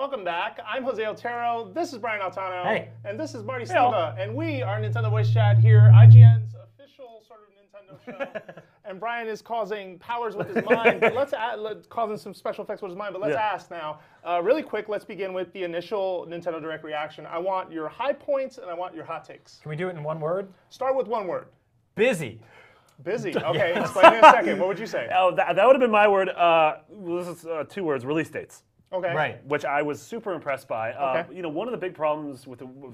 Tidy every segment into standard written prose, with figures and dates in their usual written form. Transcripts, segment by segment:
welcome back. I'm Jose Otero. This is Brian Altano. Hey. And this is Marty Hey, all. Steva. And we are Nintendo Voice Chat here, IGN's official sort of Nintendo show. And Brian is causing powers with his mind. But causing some special effects with his mind. But let's ask now. Really quick, let's begin with the initial Nintendo Direct reaction. I want your high points and I want your hot takes. Can we do it in one word? Start with one word. Busy. Busy. Okay, explain in a second. What would you say? Oh, that would have been my word. This is 2 words: release dates. Okay. Right. Which I was super impressed by. Okay. You know, one of the big problems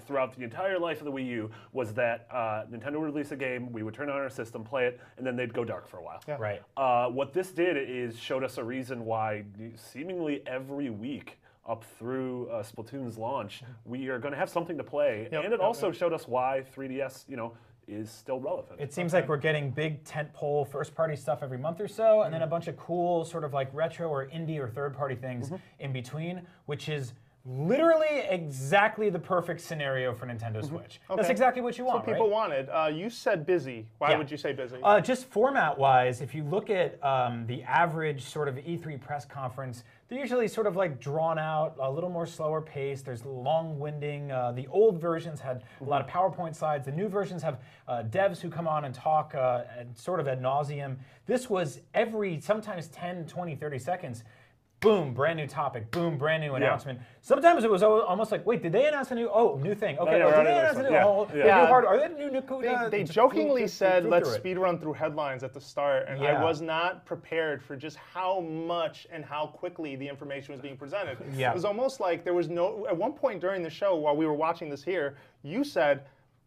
throughout the entire life of the Wii U was that Nintendo would release a game, we would turn on our system, play it, and then they'd go dark for a while. Yeah. Right. What this did is showed us a reason why seemingly every week up through Splatoon's launch, we are going to have something to play. Yep. And it also showed us why 3DS, is still relevant. It seems like we're getting big tentpole first-party stuff every month or so, and then a bunch of cool sort of like retro or indie or third-party things in between, which is literally exactly the perfect scenario for Nintendo Switch. That's exactly what you want, So people right? wanted. You said busy. Why would you say busy? Just format-wise, if you look at the average sort of E3 press conference, they're usually sort of like drawn out, a little more slower pace. There's long-winding. The old versions had a lot of PowerPoint slides. The new versions have devs who come on and talk sort of ad nauseum. This was sometimes 10, 20, 30 seconds. Boom, brand new topic. Boom, brand new announcement. Sometimes it was almost like, wait, did they announce a new thing? Okay, No, did they announce a new new hardware? Are they new They jokingly said, let's speed run through headlines at the start, and I was not prepared for just how much and how quickly the information was being presented. It was almost like there was at one point during the show, while we were watching this here, you said,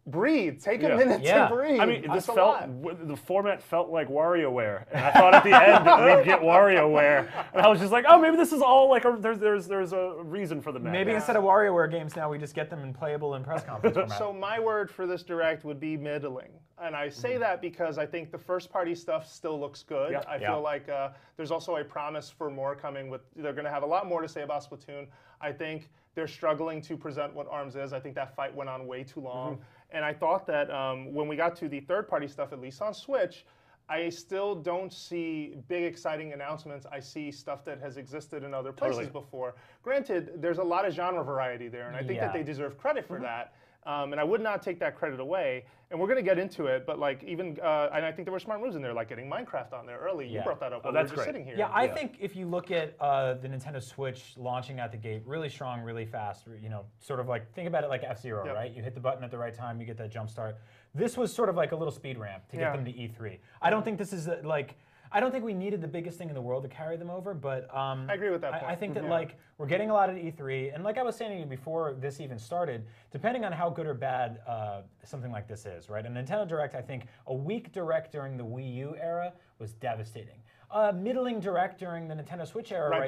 breathe, take a minute to breathe. I mean, the format felt like WarioWare, and I thought at the end we'd get WarioWare, and I was just like, oh, maybe this is all like there's a reason for the madness. Maybe instead of WarioWare games now we just get them in playable in press conference format. So my word for this Direct would be middling, and I say that because I think the first-party stuff still looks good. I feel like there's also a promise for more coming. They're going to have a lot more to say about Splatoon. I think they're struggling to present what ARMS is. I think that fight went on way too long. And I thought that when we got to the third-party stuff, at least on Switch, I still don't see big, exciting announcements. I see stuff that has existed in other places before. Granted, there's a lot of genre variety there, and I think that they deserve credit for that. And I would not take that credit away. And we're going to get into it, but like even, and I think there were smart moves in there, like getting Minecraft on there early. You brought that up while we were just sitting here. Yeah, I think if you look at the Nintendo Switch launching out the gate, really strong, really fast, sort of like, think about it like F-Zero, right? You hit the button at the right time, you get that jump start. This was sort of like a little speed ramp to get them to E3. I don't think this is I don't think we needed the biggest thing in the world to carry them over, but I agree with that point. I think that like we're getting a lot at E3, and like I was saying to you before this even started, depending on how good or bad something like this is, right? A Nintendo Direct, I think a weak Direct during the Wii U era was devastating. Middling Direct during the Nintendo Switch era right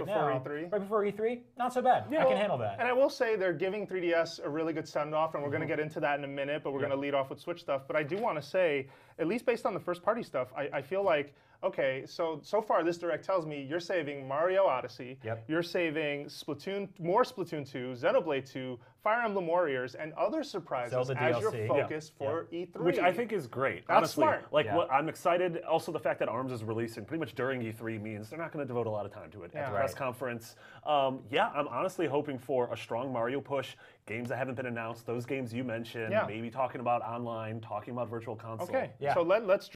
before E3, not so bad. I can handle that. And I will say they're giving 3DS a really good send-off, and we're going to get into that in a minute, but we're going to lead off with Switch stuff. But I do want to say, at least based on the first-party stuff, I feel like, okay, so far this Direct tells me you're saving Mario Odyssey, you're saving Splatoon, more Splatoon 2, Xenoblade 2, Fire Emblem Warriors, and other surprises as your focus for E3. Which I think is great, That's honestly. Smart. Like, I'm excited. Also, the fact that ARMS is releasing pretty much during E3 means they're not going to devote a lot of time to it at the press conference. I'm honestly hoping for a strong Mario push, games that haven't been announced, those games you mentioned, maybe talking about online, talking about virtual console. Okay, so let's